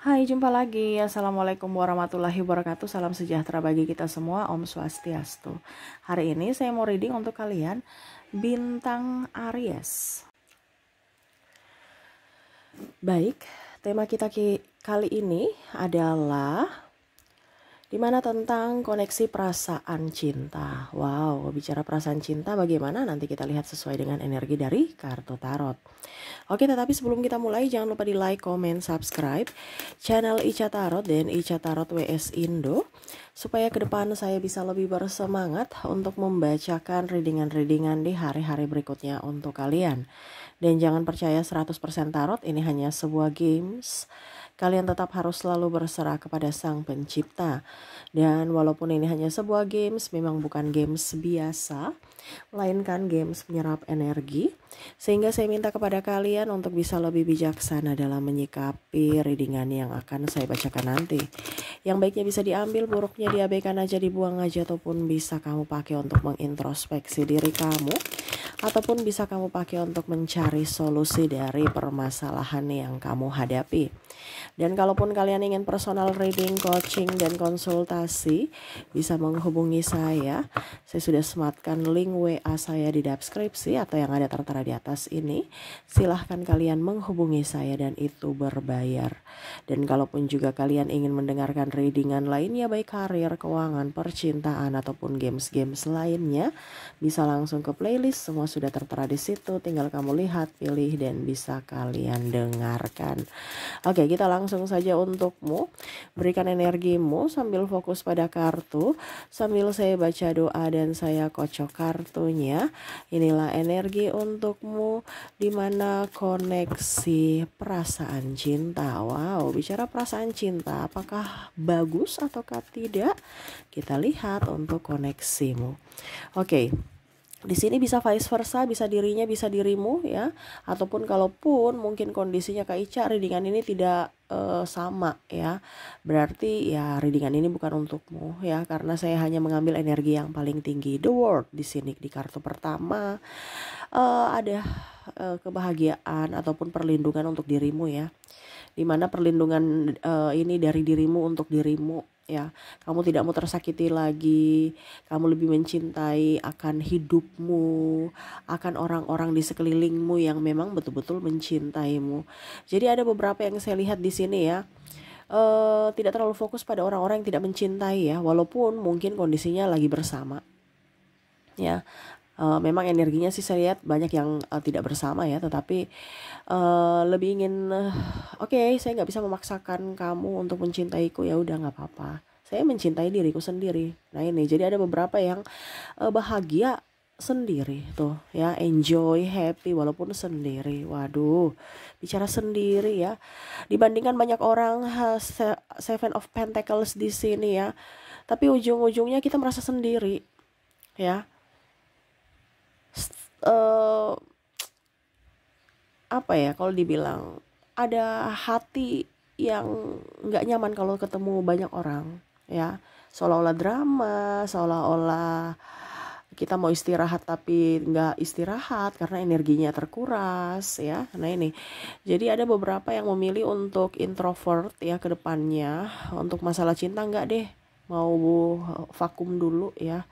Hai, jumpa lagi. Assalamualaikum warahmatullahi wabarakatuh. Salam sejahtera bagi kita semua. Om Swastiastu. Hari ini saya mau reading untuk kalian bintang Aries. Baik, tema kita kali ini adalah dimana tentang koneksi perasaan cinta. Wow, bicara perasaan cinta bagaimana? Nanti kita lihat sesuai dengan energi dari kartu tarot. Oke, tetapi sebelum kita mulai jangan lupa di like, comment, subscribe channel Ica Tarot dan Ica Tarot WS Indo, supaya ke depan saya bisa lebih bersemangat untuk membacakan readingan-readingan di hari-hari berikutnya untuk kalian. Dan jangan percaya 100% tarot ini hanya sebuah games. Kalian tetap harus selalu berserah kepada Sang Pencipta. Dan walaupun ini hanya sebuah games, memang bukan games biasa, melainkan games menyerap energi. Sehingga saya minta kepada kalian untuk bisa lebih bijaksana dalam menyikapi readingan yang akan saya bacakan nanti. Yang baiknya bisa diambil, buruknya diabaikan aja, dibuang aja, ataupun bisa kamu pakai untuk mengintrospeksi diri kamu, ataupun bisa kamu pakai untuk mencari solusi dari permasalahan yang kamu hadapi. Dan kalaupun kalian ingin personal reading, coaching, dan konsultasi, bisa menghubungi saya. Saya sudah sematkan link WA saya di deskripsi atau yang ada tertera di atas ini. Silahkan kalian menghubungi saya dan itu berbayar. Dan kalaupun juga kalian ingin mendengarkan readingan lainnya, baik karir, keuangan, percintaan, ataupun games-games lainnya, bisa langsung ke playlist. Semua sudah tertera di situ. Tinggal kamu lihat, pilih, dan bisa kalian dengarkan. Oke, kita langsung saja untukmu. Berikan energimu sambil fokus pada kartu, sambil saya baca doa dan saya kocok kartunya. Inilah energi untukmu, dimana koneksi perasaan cinta. Wow, bicara perasaan cinta, apakah bagus ataukah tidak? Kita lihat untuk koneksimu. Oke. Di sini bisa vice versa, bisa dirinya, bisa dirimu ya. Ataupun kalaupun mungkin kondisinya Kak Ica readingan ini tidak sama ya. Berarti ya readingan ini bukan untukmu ya, karena saya hanya mengambil energi yang paling tinggi. The World di sini di kartu pertama ada kebahagiaan ataupun perlindungan untuk dirimu ya. Dimana perlindungan ini dari dirimu untuk dirimu ya. Kamu tidak mau tersakiti lagi, kamu lebih mencintai akan hidupmu, akan orang-orang di sekelilingmu yang memang betul-betul mencintaimu. Jadi ada beberapa yang saya lihat di sini ya, tidak terlalu fokus pada orang-orang yang tidak mencintai ya, walaupun mungkin kondisinya lagi bersama ya. Memang energinya sih saya lihat banyak yang tidak bersama ya, tetapi lebih ingin oke, saya nggak bisa memaksakan kamu untuk mencintaiku, ya udah nggak apa-apa, saya mencintai diriku sendiri. Nah ini jadi ada beberapa yang bahagia sendiri tuh ya, enjoy, happy walaupun sendiri. Waduh, bicara sendiri ya, dibandingkan banyak orang Seven of Pentacles di sini ya, tapi ujung-ujungnya kita merasa sendiri ya. Apa ya, kalau dibilang ada hati yang nggak nyaman kalau ketemu banyak orang ya, seolah-olah drama, seolah-olah kita mau istirahat tapi nggak istirahat karena energinya terkuras ya. Nah ini jadi ada beberapa yang memilih untuk introvert ya ke depannya. Untuk masalah cinta nggak deh, mau vakum dulu ya,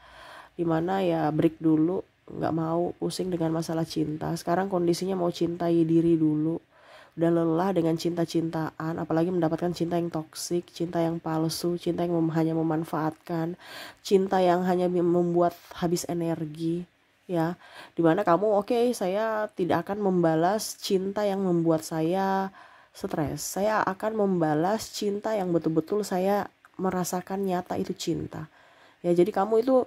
dimana ya break dulu, nggak mau pusing dengan masalah cinta. Sekarang kondisinya mau cintai diri dulu. Udah lelah dengan cinta-cintaan, apalagi mendapatkan cinta yang toksik, cinta yang palsu, cinta yang hanya memanfaatkan, cinta yang hanya membuat habis energi ya. Dimana kamu saya tidak akan membalas cinta yang membuat saya stres. Saya akan membalas cinta yang betul-betul saya merasakan nyata itu cinta ya. Jadi kamu itu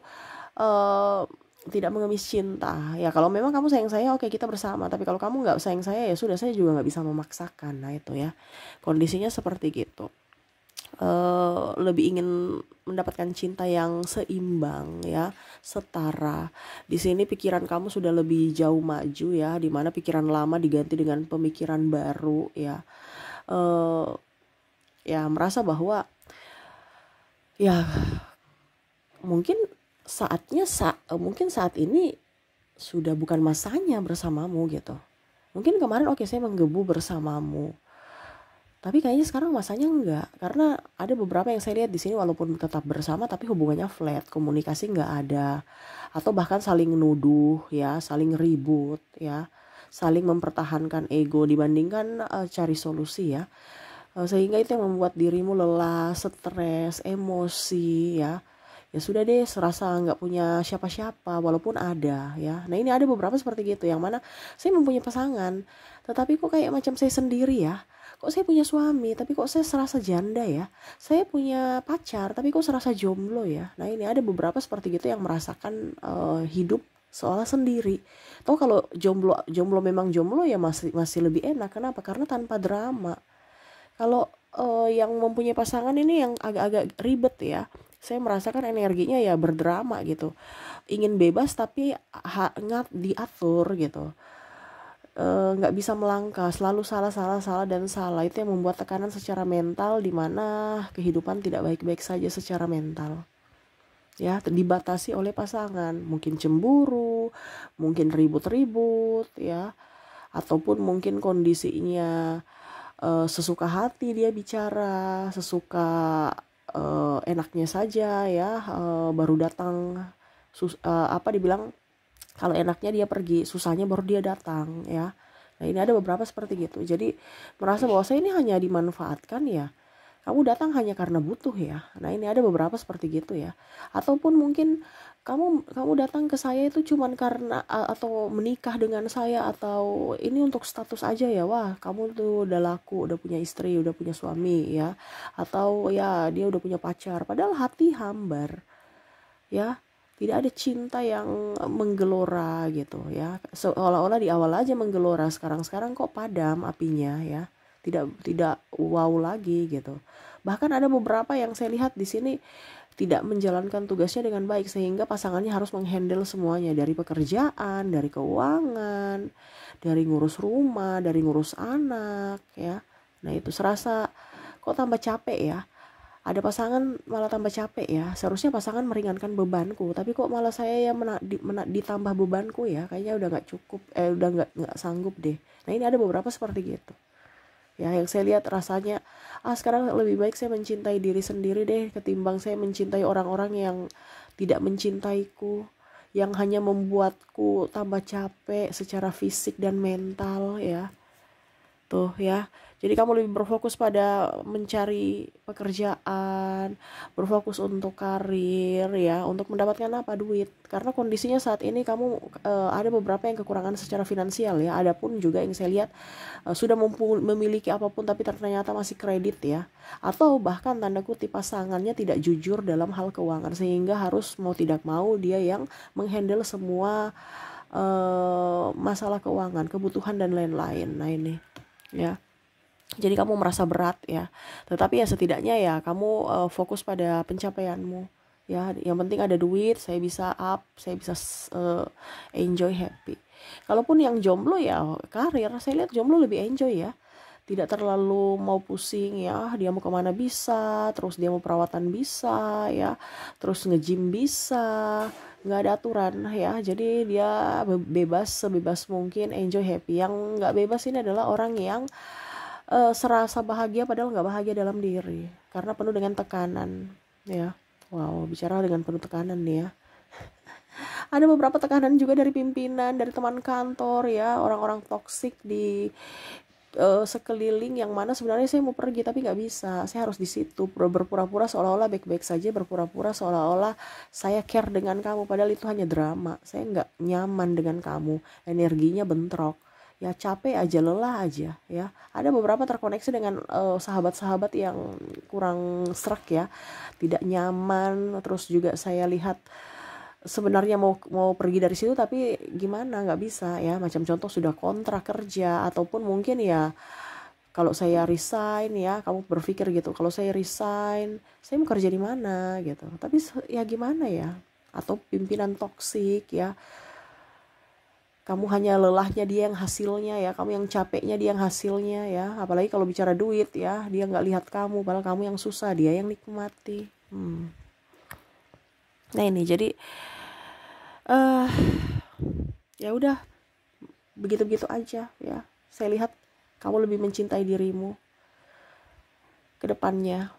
tidak mengemis cinta ya. Kalau memang kamu sayang saya, oke kita bersama. Tapi kalau kamu nggak sayang saya, ya sudah, saya juga nggak bisa memaksakan. Nah itu ya, kondisinya seperti gitu. Lebih ingin mendapatkan cinta yang seimbang ya, setara. Di sini pikiran kamu sudah lebih jauh maju ya, dimana pikiran lama diganti dengan pemikiran baru ya. Ya merasa bahwa ya mungkin mungkin saat ini sudah bukan masanya bersamamu gitu. Mungkin kemarin saya menggebu bersamamu, Tapi kayaknya sekarang masanya enggak, karena ada beberapa yang saya lihat di sini walaupun tetap bersama tapi hubungannya flat, komunikasi enggak ada, atau bahkan saling nuduh ya, saling ribut ya, saling mempertahankan ego dibandingkan cari solusi ya. Sehingga itu yang membuat dirimu lelah, stres, emosi ya. Ya sudah deh, serasa nggak punya siapa-siapa walaupun ada ya. Nah ini ada beberapa seperti gitu, yang mana saya mempunyai pasangan tetapi kok kayak macam saya sendiri ya. Kok saya punya suami tapi kok saya serasa janda ya. Saya punya pacar tapi kok serasa jomblo ya. Nah ini ada beberapa seperti gitu yang merasakan hidup seolah sendiri. Tahu kalau jomblo jomblo memang jomblo ya masih lebih enak. Kenapa? Karena tanpa drama. Kalau yang mempunyai pasangan ini yang agak-agak ribet ya. Saya merasakan energinya ya berdrama gitu. Ingin bebas tapi diatur gitu. Nggak bisa melangkah, selalu salah dan salah. Itu yang membuat tekanan secara mental, di mana kehidupan tidak baik-baik saja secara mental. Ya, dibatasi oleh pasangan, mungkin cemburu, mungkin ribut-ribut ya, ataupun mungkin kondisinya sesuka hati dia bicara, sesuka enaknya saja ya, baru datang dibilang, kalau enaknya dia pergi, susahnya baru dia datang ya. Nah ini ada beberapa seperti gitu. Jadi merasa bahwa saya ini hanya dimanfaatkan ya. Kamu datang hanya karena butuh ya. Nah ini ada beberapa seperti gitu ya. Ataupun mungkin kamu datang ke saya itu cuman karena atau menikah dengan saya, atau ini untuk status aja ya. Wah kamu tuh udah laku, udah punya istri, udah punya suami ya. Atau ya dia udah punya pacar. Padahal hati hambar ya. Tidak ada cinta yang menggelora gitu ya. Seolah-olah di awal aja menggelora, sekarang kok padam apinya ya. Tidak wow lagi gitu. Bahkan ada beberapa yang saya lihat di sini tidak menjalankan tugasnya dengan baik, sehingga pasangannya harus menghandle semuanya, dari pekerjaan, dari keuangan, dari ngurus rumah, dari ngurus anak ya. Nah itu serasa kok tambah capek ya. Ada pasangan malah tambah capek ya. Seharusnya pasangan meringankan bebanku, tapi kok malah saya yang ditambah bebanku ya. Kayaknya udah nggak cukup, udah nggak sanggup deh. Nah ini ada beberapa seperti gitu. Ya yang saya lihat rasanya, sekarang lebih baik saya mencintai diri sendiri deh, ketimbang saya mencintai orang-orang yang tidak mencintaiku, yang hanya membuatku tambah capek secara fisik dan mental ya. Tuh ya. Jadi kamu lebih berfokus pada mencari pekerjaan, berfokus untuk karir ya, untuk mendapatkan apa? Duit. Karena kondisinya saat ini kamu ada beberapa yang kekurangan secara finansial ya. Adapun juga yang saya lihat sudah memiliki apapun tapi ternyata masih kredit ya. Atau bahkan tanda kutip pasangannya tidak jujur dalam hal keuangan, sehingga harus mau tidak mau dia yang menghandle semua masalah keuangan, kebutuhan dan lain-lain. Nah ini ya. Jadi kamu merasa berat ya, tetapi ya setidaknya ya kamu fokus pada pencapaianmu ya. Yang penting ada duit, saya bisa up, saya bisa enjoy, happy. Kalaupun yang jomblo ya karir, saya lihat jomblo lebih enjoy ya, tidak terlalu mau pusing ya. Dia mau kemana bisa, terus dia mau perawatan bisa ya, terus nge-gym bisa, nggak ada aturan ya. Jadi dia bebas, sebebas mungkin, enjoy, happy. Yang nggak bebas ini adalah orang yang serasa bahagia padahal nggak bahagia dalam diri, karena penuh dengan tekanan ya. Wow, bicara dengan penuh tekanan nih ya. Ada beberapa tekanan juga dari pimpinan, dari teman kantor ya, orang-orang toksik di sekeliling, yang mana sebenarnya saya mau pergi tapi nggak bisa. Saya harus di situ berpura-pura seolah-olah baik-baik saja, berpura-pura seolah-olah saya care dengan kamu, padahal itu hanya drama. Saya nggak nyaman dengan kamu, energinya bentrok ya, capek aja, lelah aja ya. Ada beberapa terkoneksi dengan sahabat-sahabat yang kurang serak ya, tidak nyaman. Terus juga saya lihat sebenarnya mau pergi dari situ tapi gimana, nggak bisa ya. Macam contoh sudah kontrak kerja, ataupun mungkin ya kalau saya resign ya, kamu berpikir gitu, kalau saya resign saya mau kerja di mana gitu, tapi ya gimana ya. Atau pimpinan toksik ya, kamu hanya lelahnya, dia yang hasilnya ya, kamu yang capeknya, dia yang hasilnya ya. Apalagi kalau bicara duit ya, dia nggak lihat kamu, padahal kamu yang susah, dia yang nikmati. Nah ini jadi ya udah begitu-begitu aja ya. Saya lihat kamu lebih mencintai dirimu, ke depannya.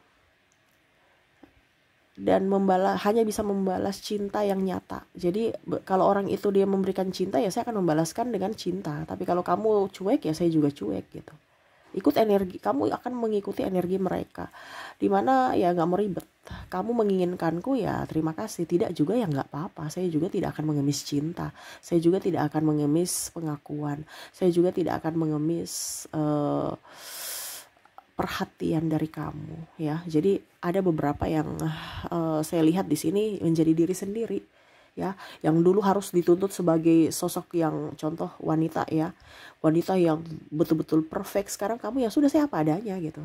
Dan hanya bisa membalas cinta yang nyata. Jadi kalau orang itu dia memberikan cinta, ya saya akan membalaskan dengan cinta. Tapi kalau kamu cuek, ya saya juga cuek gitu. Ikut energi, kamu akan mengikuti energi mereka. Dimana ya gak mau ribet. Kamu menginginkanku, ya terima kasih. Tidak juga ya gak apa-apa. Saya juga tidak akan mengemis cinta. Saya juga tidak akan mengemis pengakuan. Saya juga tidak akan mengemis perhatian dari kamu, ya. Jadi ada beberapa yang saya lihat di sini menjadi diri sendiri, ya. Yang dulu harus dituntut sebagai sosok yang contoh wanita, ya. Wanita yang betul-betul perfect. Sekarang kamu ya sudah, saya apa adanya gitu.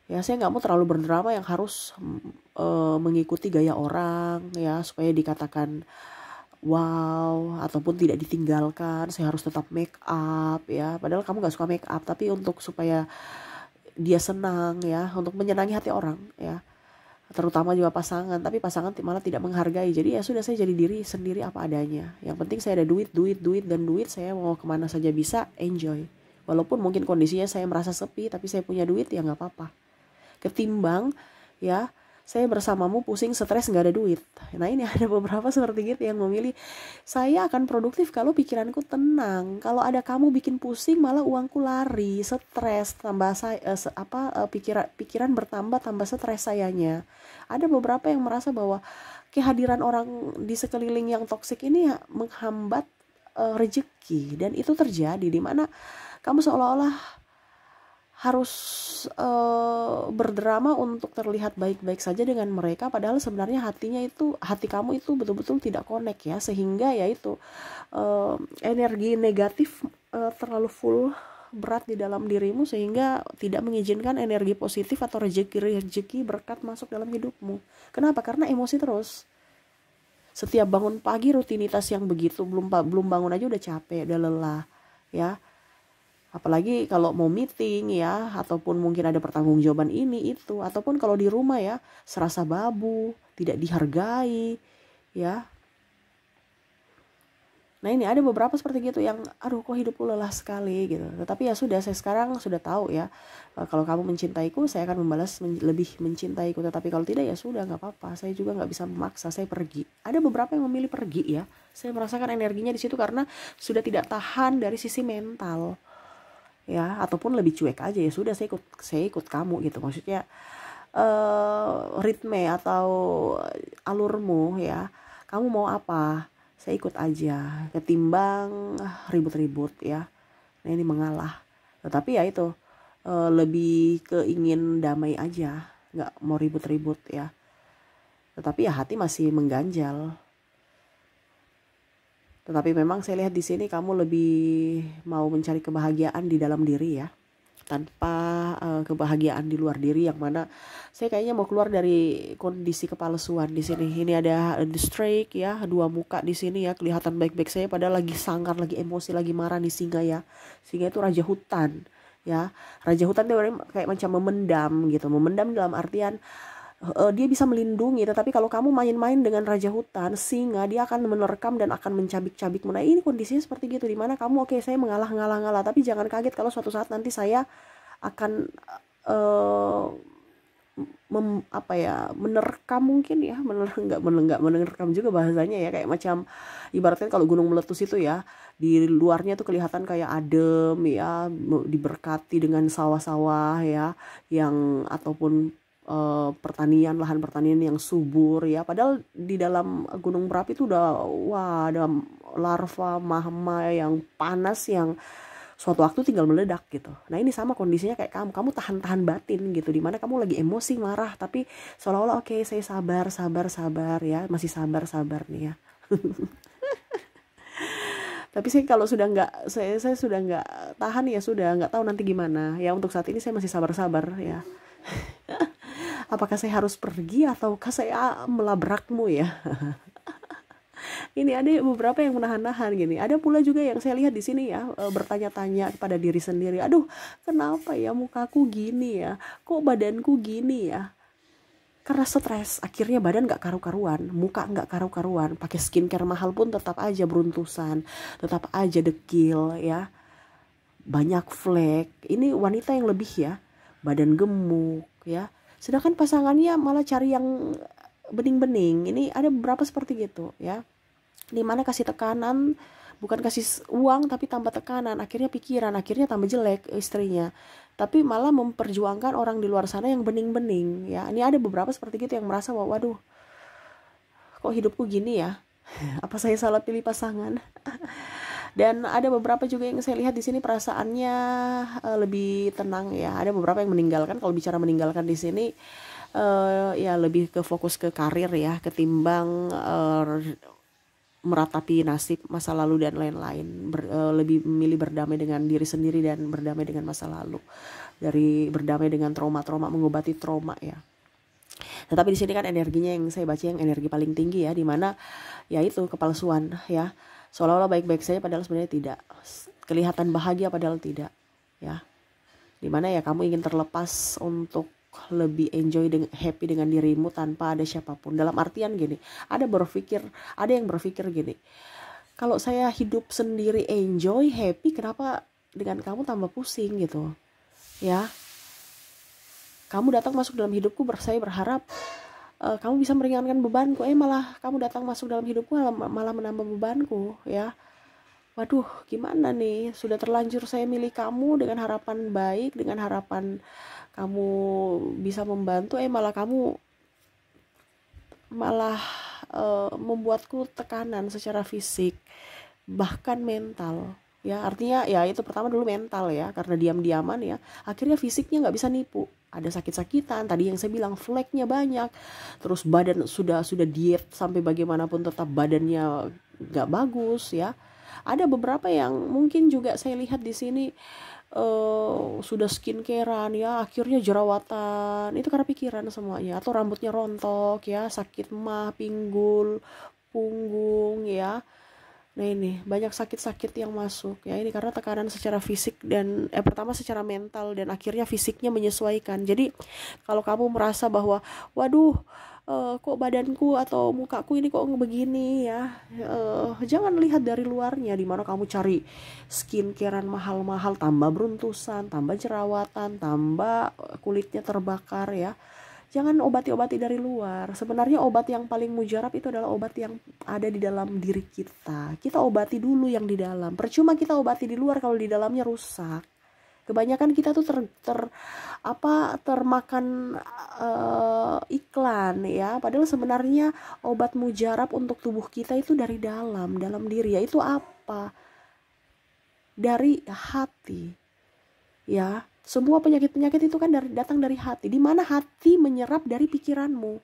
Ya, saya nggak mau terlalu berdrama yang harus mengikuti gaya orang, ya, supaya dikatakan wow ataupun tidak ditinggalkan. Saya harus tetap make up, ya. Padahal kamu nggak suka make up, tapi untuk supaya dia senang, ya, untuk menyenangi hati orang, ya, terutama juga pasangan. Tapi pasangan malah tidak menghargai. Jadi ya sudah, saya jadi diri sendiri apa adanya. Yang penting saya ada duit dan duit saya mau kemana saja bisa, enjoy. Walaupun mungkin kondisinya saya merasa sepi, tapi saya punya duit, ya nggak apa-apa. Ketimbang ya saya bersamamu pusing, stres, nggak ada duit. Nah ini ada beberapa seperti gitu yang memilih, saya akan produktif kalau pikiranku tenang. Kalau ada kamu bikin pusing, malah uangku lari, stres, tambah pikiran bertambah, tambah stres sayanya. Ada beberapa yang merasa bahwa kehadiran orang di sekeliling yang toksik ini menghambat rezeki, dan itu terjadi di mana kamu seolah-olah harus berdrama untuk terlihat baik-baik saja dengan mereka, padahal sebenarnya hati kamu itu betul-betul tidak connect, ya, sehingga ya itu energi negatif terlalu full, berat di dalam dirimu, sehingga tidak mengizinkan energi positif atau rezeki berkat masuk dalam hidupmu. Kenapa? Karena emosi terus. Setiap bangun pagi rutinitas yang begitu, belum bangun aja udah capek, udah lelah, ya. Apalagi kalau mau meeting, ya, ataupun mungkin ada pertanggungjawaban ini itu, ataupun kalau di rumah, ya, serasa babu, tidak dihargai, ya. Nah ini ada beberapa seperti gitu yang aduh kok hidupku lelah sekali gitu. Tetapi ya sudah, saya sekarang sudah tahu, ya, kalau kamu mencintaiku, saya akan membalas lebih mencintaiku. Tetapi kalau tidak, ya sudah, nggak apa-apa. Saya juga nggak bisa memaksa, saya pergi. Ada beberapa yang memilih pergi, ya. Saya merasakan energinya di situ karena sudah tidak tahan dari sisi mental, ya, ataupun lebih cuek aja, ya sudah, saya ikut kamu gitu. Maksudnya ritme atau alurmu, ya, kamu mau apa, saya ikut aja, ketimbang ribut-ribut, ya. Nah ini mengalah. Tetapi ya itu lebih keingin damai aja, nggak mau ribut-ribut, ya. Tetapi ya hati masih mengganjal. Tetapi memang saya lihat di sini kamu lebih mau mencari kebahagiaan di dalam diri, ya, tanpa kebahagiaan di luar diri, yang mana saya kayaknya mau keluar dari kondisi kepalsuan di sini. Ini ada the strike, ya, dua muka di sini, ya, kelihatan baik-baik saya padahal lagi sangar, lagi emosi, lagi marah nih singa, ya. Singa itu raja hutan, ya. Raja hutan itu kayak macam memendam gitu. Memendam dalam artian dia bisa melindungi, tetapi kalau kamu main-main dengan raja hutan, singa, dia akan menerkam dan akan mencabik-cabikmu. Nah ini kondisinya seperti gitu, dimana kamu oke, saya mengalah, tapi jangan kaget kalau suatu saat nanti saya akan menerkam mungkin, ya, nggak menerkam juga bahasanya, ya, kayak macam ibaratnya kalau gunung meletus itu, ya, di luarnya tuh kelihatan kayak adem, ya, diberkati dengan sawah-sawah, ya, yang ataupun lahan pertanian yang subur, ya, padahal di dalam gunung berapi itu udah ada larva magma yang panas yang suatu waktu tinggal meledak gitu. Nah ini sama kondisinya kayak kamu tahan batin gitu, dimana kamu lagi emosi, marah, tapi seolah-olah oke, saya sabar, ya, masih sabar nih, ya. Tapi saya kalau sudah nggak, saya sudah nggak tahan, ya sudah, nggak tahu nanti gimana, ya. Untuk saat ini saya masih sabar, ya. Apakah saya harus pergi ataukah saya melabrakmu, ya? Ini ada beberapa yang menahan-nahan gini. Ada pula juga yang saya lihat di sini, ya, bertanya-tanya kepada diri sendiri. Aduh, kenapa ya mukaku gini, ya? Kok badanku gini, ya? Karena stres, akhirnya badan gak karu-karuan, muka gak karu-karuan. Pakai skincare mahal pun tetap aja beruntusan, tetap aja dekil, ya. Banyak flek. Ini wanita yang lebih, ya. badan gemuk ya. Sedangkan pasangannya malah cari yang bening-bening. Ini ada beberapa seperti gitu ya. Dimana kasih tekanan, bukan kasih uang tapi tambah tekanan, akhirnya pikiran, akhirnya tambah jelek istrinya. Tapi malah memperjuangkan orang di luar sana yang bening-bening ya. Ini ada beberapa seperti gitu yang merasa bahwa waduh, kok hidupku gini ya? Apa saya salah pilih pasangan? Dan ada beberapa juga yang saya lihat di sini perasaannya lebih tenang ya. Ada beberapa yang meninggalkan. Kalau bicara meninggalkan di sini ya lebih ke fokus ke karir ya, ketimbang meratapi nasib masa lalu dan lain-lain. Lebih memilih berdamai dengan diri sendiri dan berdamai dengan masa lalu. Dari berdamai dengan trauma-trauma, mengobati trauma ya. Tetapi di sini kan energinya yang saya baca yang energi paling tinggi ya, dimana ya itu kepalsuan ya, seolah-olah baik-baik saja padahal sebenarnya tidak, kelihatan bahagia padahal tidak ya, dimana ya kamu ingin terlepas untuk lebih enjoy happy dengan dirimu tanpa ada siapapun. Dalam artian gini, ada yang berpikir gini, kalau saya hidup sendiri enjoy happy, kenapa dengan kamu tambah pusing gitu ya. Kamu datang masuk dalam hidupku, saya berharap kamu bisa meringankan bebanku. Malah kamu datang masuk dalam hidupku malah menambah bebanku ya. Waduh, gimana nih? Sudah terlanjur saya milih kamu dengan harapan baik, dengan harapan kamu bisa membantu. Malah kamu membuatku tekanan secara fisik, bahkan mental. Ya, artinya ya itu pertama dulu mental ya, karena diam-diaman ya, akhirnya fisiknya nggak bisa nipu. Ada sakit-sakitan, tadi yang saya bilang fleknya banyak, terus badan sudah diet sampai bagaimanapun tetap badannya nggak bagus ya. Ada beberapa yang mungkin juga saya lihat di sini sudah skincarean ya, akhirnya jerawatan, itu karena pikiran semuanya, atau rambutnya rontok ya, sakit mah, pinggul, punggung ya. Nah ini banyak sakit-sakit yang masuk ya, ini karena tekanan secara fisik dan pertama secara mental dan akhirnya fisiknya menyesuaikan. Jadi kalau kamu merasa bahwa waduh kok badanku atau mukaku ini kok begini ya, jangan lihat dari luarnya, dimana kamu cari skincarean mahal-mahal, tambah beruntusan, tambah jerawatan, tambah kulitnya terbakar ya. Jangan obati-obati dari luar. Sebenarnya obat yang paling mujarab itu adalah obat yang ada di dalam diri kita. Kita obati dulu yang di dalam. Percuma kita obati di luar kalau di dalamnya rusak. Kebanyakan kita tuh termakan iklan ya. Padahal sebenarnya obat mujarab untuk tubuh kita itu dari dalam diri. Yaitu apa? Dari hati. Ya. Semua penyakit-penyakit itu kan datang dari hati. Di mana hati menyerap dari pikiranmu.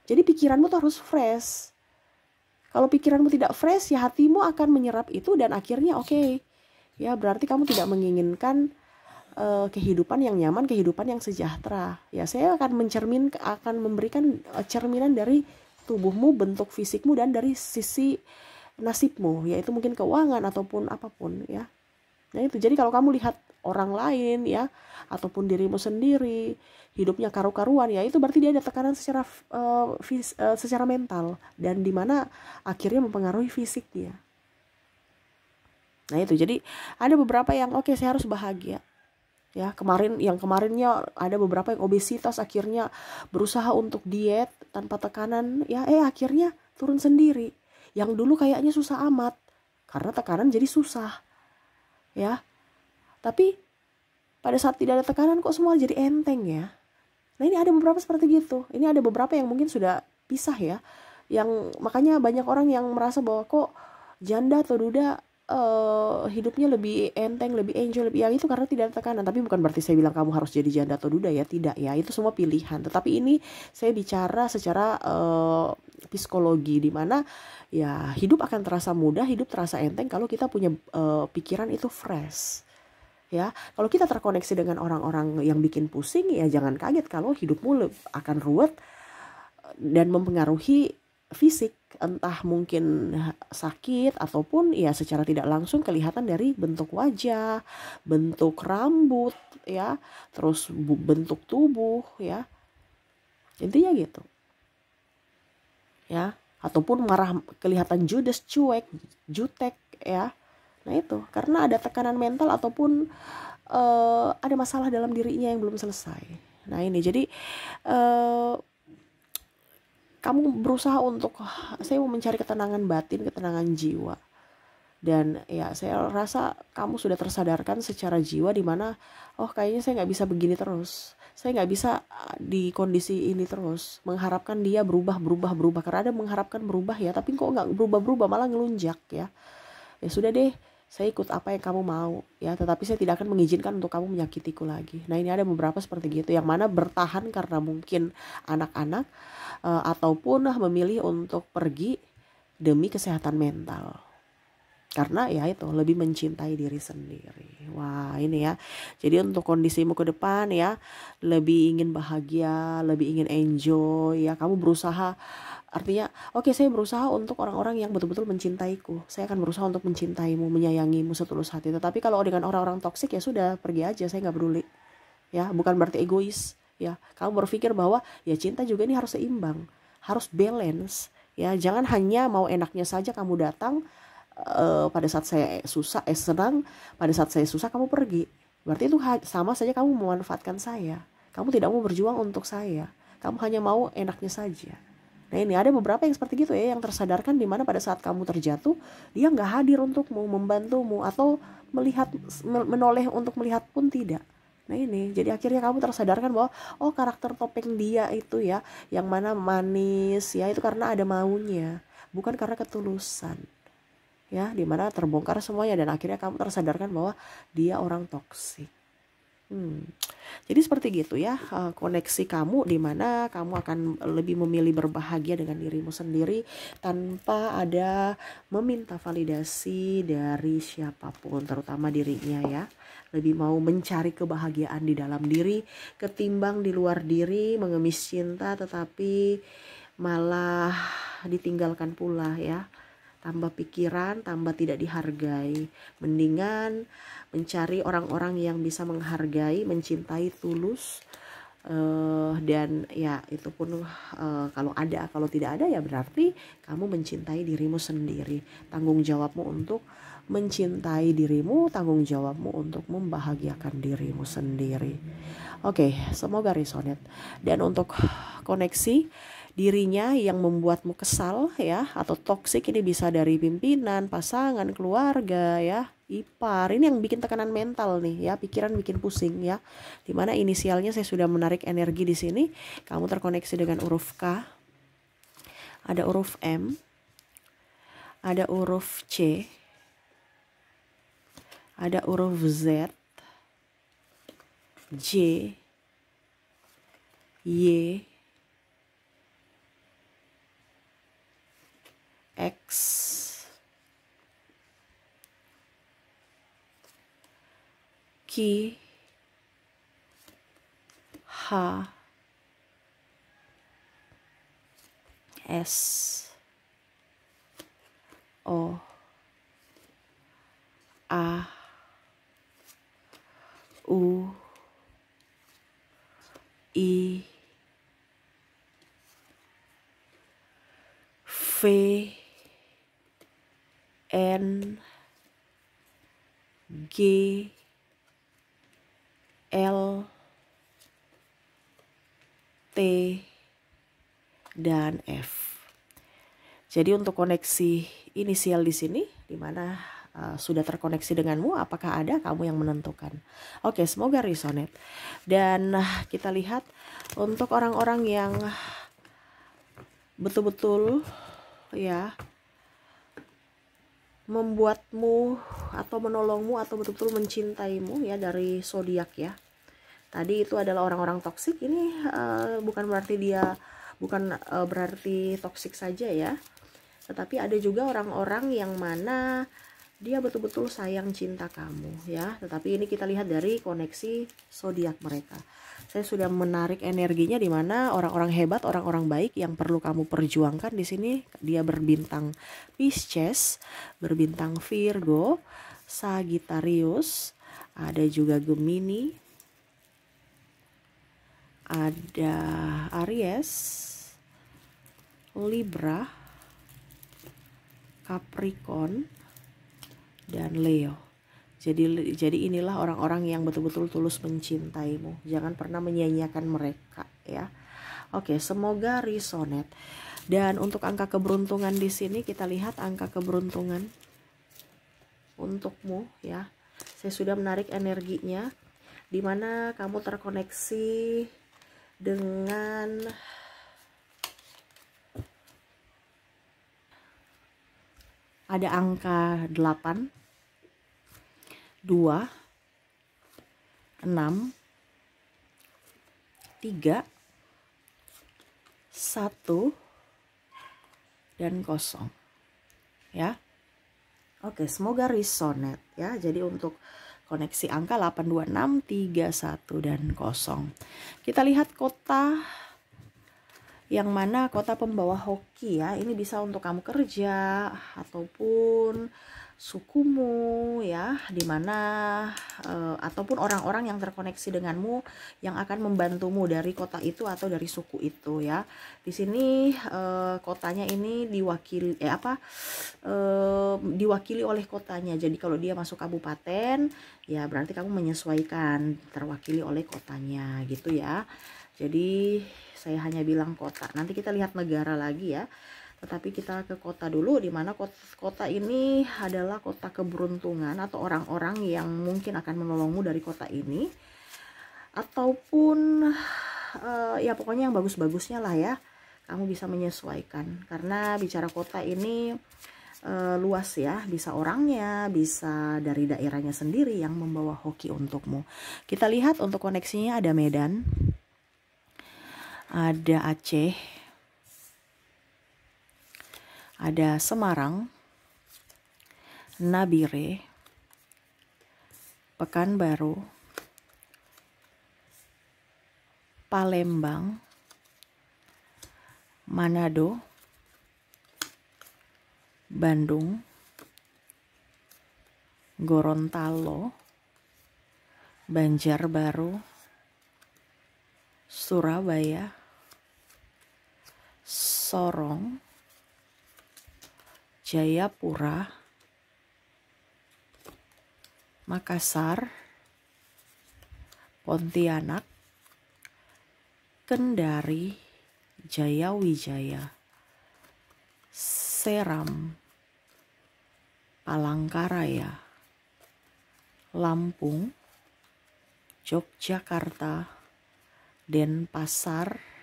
Jadi pikiranmu tuh harus fresh. Kalau pikiranmu tidak fresh, ya hatimu akan menyerap itu dan akhirnya oke. Ya berarti kamu tidak menginginkan kehidupan yang nyaman, kehidupan yang sejahtera. Ya saya akan memberikan cerminan dari tubuhmu, bentuk fisikmu, dan dari sisi nasibmu, yaitu mungkin keuangan ataupun apapun ya. Nah itu, jadi kalau kamu lihat orang lain ya, ataupun dirimu sendiri hidupnya karu-karuan ya, itu berarti dia ada tekanan secara mental, dan dimana akhirnya mempengaruhi fisik dia. Nah itu, jadi ada beberapa yang oke, saya harus bahagia ya. Kemarinnya ada beberapa yang obesitas, akhirnya berusaha untuk diet tanpa tekanan ya, akhirnya turun sendiri. Yang dulu kayaknya susah amat, karena tekanan jadi susah ya. Tapi pada saat tidak ada tekanan kok semua jadi enteng ya. Nah ini ada beberapa seperti gitu. Ini ada beberapa yang mungkin sudah pisah ya, yang makanya banyak orang yang merasa bahwa kok janda atau duda hidupnya lebih enteng, lebih enjoy, lebih yang itu karena tidak ada tekanan. Tapi bukan berarti saya bilang kamu harus jadi janda atau duda ya, tidak ya, itu semua pilihan. Tetapi ini saya bicara secara psikologi, di mana ya hidup akan terasa mudah, hidup terasa enteng kalau kita punya pikiran itu fresh ya. Kalau kita terkoneksi dengan orang-orang yang bikin pusing, ya jangan kaget kalau hidupmu akan ruwet dan mempengaruhi fisik, entah mungkin sakit ataupun ya secara tidak langsung kelihatan dari bentuk wajah, bentuk rambut ya, terus bentuk tubuh ya, intinya gitu ya. Ataupun marah kelihatan judes, cuek, jutek ya. Nah itu karena ada tekanan mental ataupun ada masalah dalam dirinya yang belum selesai. Nah ini jadi kamu berusaha untuk, saya mau mencari ketenangan batin, ketenangan jiwa. Dan ya saya rasa kamu sudah tersadarkan secara jiwa di mana, oh kayaknya saya nggak bisa begini terus. Saya nggak bisa di kondisi ini terus. Mengharapkan dia berubah. Karena ada mengharapkan berubah ya, tapi kok nggak berubah, malah ngelunjak ya. Ya sudah deh, saya ikut apa yang kamu mau ya, tetapi saya tidak akan mengizinkan untuk kamu menyakitiku lagi. Nah ini ada beberapa seperti gitu, yang mana bertahan karena mungkin anak-anak, ataupun memilih untuk pergi demi kesehatan mental. Karena ya itu lebih mencintai diri sendiri. Wah ini ya, jadi untuk kondisimu ke depan ya, lebih ingin bahagia, lebih ingin enjoy ya. Kamu berusaha, artinya oke, saya berusaha untuk orang-orang yang betul-betul mencintaiku. Saya akan berusaha untuk mencintaimu, menyayangimu setulus hati. Tetapi kalau dengan orang-orang toksik ya sudah, pergi aja, saya gak peduli ya. Bukan berarti egois ya. Kamu berpikir bahwa ya cinta juga ini harus seimbang, harus balance ya. Jangan hanya mau enaknya saja kamu datang, pada saat saya senang, pada saat saya susah kamu pergi. Berarti itu sama saja kamu memanfaatkan saya. Kamu tidak mau berjuang untuk saya. Kamu hanya mau enaknya saja. Nah ini ada beberapa yang seperti gitu ya, yang tersadarkan di mana pada saat kamu terjatuh, dia nggak hadir untukmu, membantumu, atau menoleh untuk melihat pun tidak. Nah ini, jadi akhirnya kamu tersadarkan bahwa oh karakter topeng dia itu ya, yang mana manis ya, itu karena ada maunya, bukan karena ketulusan. Ya, dimana terbongkar semuanya dan akhirnya kamu tersadarkan bahwa dia orang toksik. Jadi seperti gitu ya, koneksi kamu dimana kamu akan lebih memilih berbahagia dengan dirimu sendiri tanpa ada meminta validasi dari siapapun, terutama dirinya ya. Lebih mau mencari kebahagiaan di dalam diri ketimbang di luar diri, mengemis cinta tetapi malah ditinggalkan pula ya. Tambah pikiran, tambah tidak dihargai. Mendingan mencari orang-orang yang bisa menghargai, mencintai tulus, dan ya itu pun kalau ada, kalau tidak ada ya berarti kamu mencintai dirimu sendiri. Tanggung jawabmu untuk mencintai dirimu, tanggung jawabmu untuk membahagiakan dirimu sendiri. Oke, semoga resonate. Dan untuk koneksi dirinya yang membuatmu kesal ya, atau toksik, ini bisa dari pimpinan, pasangan, keluarga ya, ipar. Ini yang bikin tekanan mental nih ya, pikiran bikin pusing ya. Dimana inisialnya saya sudah menarik energi di sini. Kamu terkoneksi dengan huruf K, ada huruf M, ada huruf C, ada huruf Z, J, Y, X, Q, H, S, O, A, U, I, V, N, G, L, T, dan F. Jadi untuk koneksi inisial di sini, di mana sudah terkoneksi denganmu, apakah ada, kamu yang menentukan. Oke, semoga resonate. Dan kita lihat untuk orang-orang yang betul-betul ya membuatmu atau menolongmu atau betul-betul mencintaimu ya, dari zodiak ya. Tadi itu adalah orang-orang toksik. Ini bukan berarti berarti toksik saja ya, tetapi ada juga orang-orang yang mana dia betul-betul sayang cinta kamu ya. Tetapi ini kita lihat dari koneksi zodiak mereka. Saya sudah menarik energinya di mana orang-orang hebat, orang-orang baik yang perlu kamu perjuangkan di sini. Dia berbintang Pisces, berbintang Virgo, Sagittarius, ada juga Gemini, ada Aries, Libra, Capricorn, dan Leo. Jadi inilah orang-orang yang betul-betul tulus mencintaimu. Jangan pernah menyia-nyiakan mereka ya. Oke, semoga resonate. Dan untuk angka keberuntungan di sini kita lihat angka keberuntungan untukmu ya. Saya sudah menarik energinya di mana kamu terkoneksi dengan ada angka 8, 2, 6, 3, 1, dan 0 ya. Oke, semoga resonate ya. Jadi untuk koneksi angka 826, 31, dan 0. Kita lihat kota yang mana kota pembawa hoki ya. Ini bisa untuk kamu kerja ataupun sukumu ya, dimana ataupun orang-orang yang terkoneksi denganmu yang akan membantumu dari kota itu atau dari suku itu ya. Di sini kotanya ini diwakili diwakili oleh kotanya. Jadi kalau dia masuk kabupaten ya berarti kamu menyesuaikan terwakili oleh kotanya gitu ya. Jadi saya hanya bilang kota. Nanti kita lihat negara lagi ya. Tetapi kita ke kota dulu, di mana kota ini adalah kota keberuntungan atau orang-orang yang mungkin akan menolongmu dari kota ini. Ataupun ya pokoknya yang bagus-bagusnya lah ya. Kamu bisa menyesuaikan. Karena bicara kota ini luas ya. Bisa orangnya, bisa dari daerahnya sendiri yang membawa hoki untukmu. Kita lihat untuk koneksinya ada Medan. Ada Aceh, ada Semarang, Nabire, Pekanbaru, Palembang, Manado, Bandung, Gorontalo, Banjarbaru, Surabaya, Sorong, Jayapura, Makassar, Pontianak, Kendari, Jayawijaya, Seram, Palangkaraya, Lampung, Yogyakarta, Denpasar,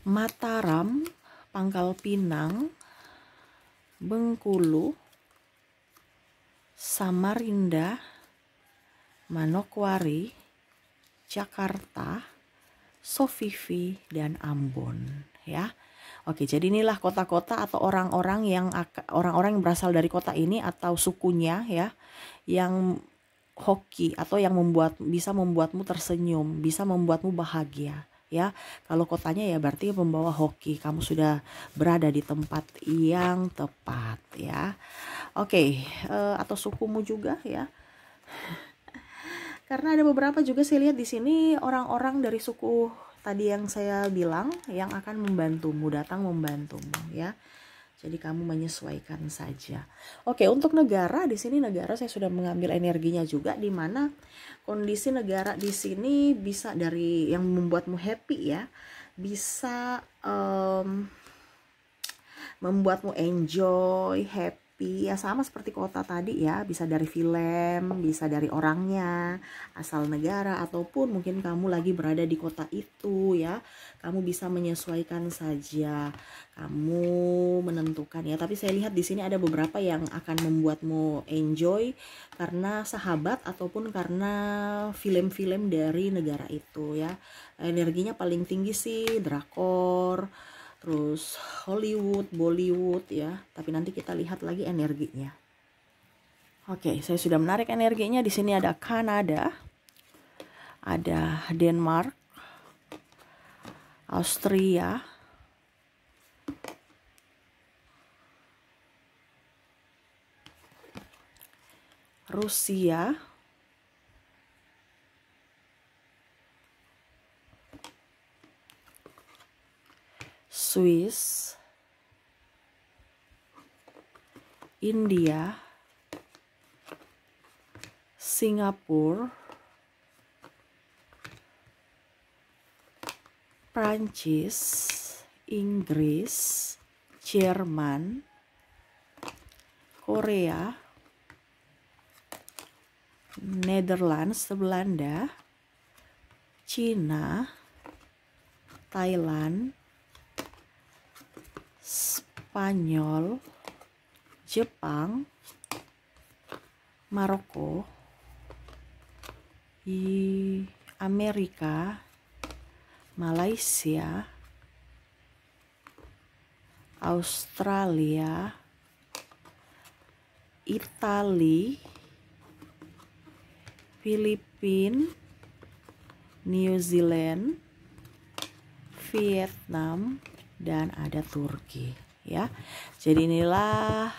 Mataram, Pangkal Pinang, Bengkulu, Samarinda, Manokwari, Jakarta, Sofifi, dan Ambon ya. Oke, jadi inilah kota-kota atau orang-orang yang berasal dari kota ini atau sukunya ya, yang hoki atau yang bisa membuatmu tersenyum, bisa membuatmu bahagia ya. Kalau kotanya ya berarti membawa hoki, kamu sudah berada di tempat yang tepat ya. Oke, atau sukumu juga ya. Karena ada beberapa juga saya lihat di sini orang-orang dari suku tadi yang saya bilang yang akan membantumu, datang membantumu ya. Jadi kamu menyesuaikan saja. Oke, untuk negara di sini saya sudah mengambil energinya juga, di mana kondisi negara di sini bisa dari yang membuatmu happy ya, bisa membuatmu enjoy, happy ya, sama seperti kota tadi ya, bisa dari film, bisa dari orangnya, asal negara, ataupun mungkin kamu lagi berada di kota itu ya. Kamu bisa menyesuaikan saja, kamu menentukan ya. Tapi saya lihat di sini ada beberapa yang akan membuatmu enjoy karena sahabat ataupun karena film-film dari negara itu ya. Energinya paling tinggi sih drakor, terus Hollywood, Bollywood ya. Tapi nanti kita lihat lagi energinya. Oke, saya sudah menarik energinya. Di sini ada Kanada, ada Denmark, Austria, Rusia, Swiss, India, Singapura, Prancis, Inggris, Jerman, Korea, Netherlands, Belanda, Cina, Thailand, Spanyol, Jepang, Maroko, Amerika, Malaysia, Australia, Italia, Filipina, New Zealand, Vietnam, dan ada Turki ya. Jadi inilah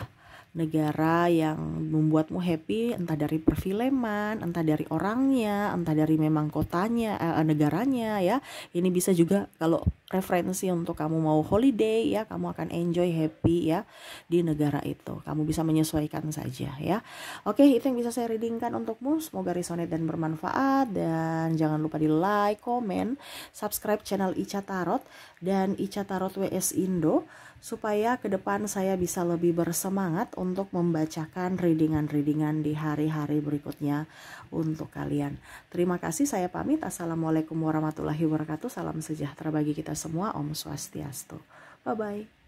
negara yang membuatmu happy, entah dari perfilman, entah dari orangnya, entah dari memang kotanya, negaranya ya. Ini bisa juga kalau referensi untuk kamu mau holiday ya, kamu akan enjoy, happy ya di negara itu. Kamu bisa menyesuaikan saja ya. Oke, itu yang bisa saya readingkan untukmu. Semoga resonate dan bermanfaat, dan jangan lupa di like, komen, subscribe channel Ica Tarot dan Ica Tarot WS Indo, supaya ke depan saya bisa lebih bersemangat untuk membacakan readingan-readingan di hari-hari berikutnya untuk kalian. Terima kasih, saya pamit. Assalamualaikum warahmatullahi wabarakatuh. Salam sejahtera bagi kita semua. Om Swastiastu. Bye-bye.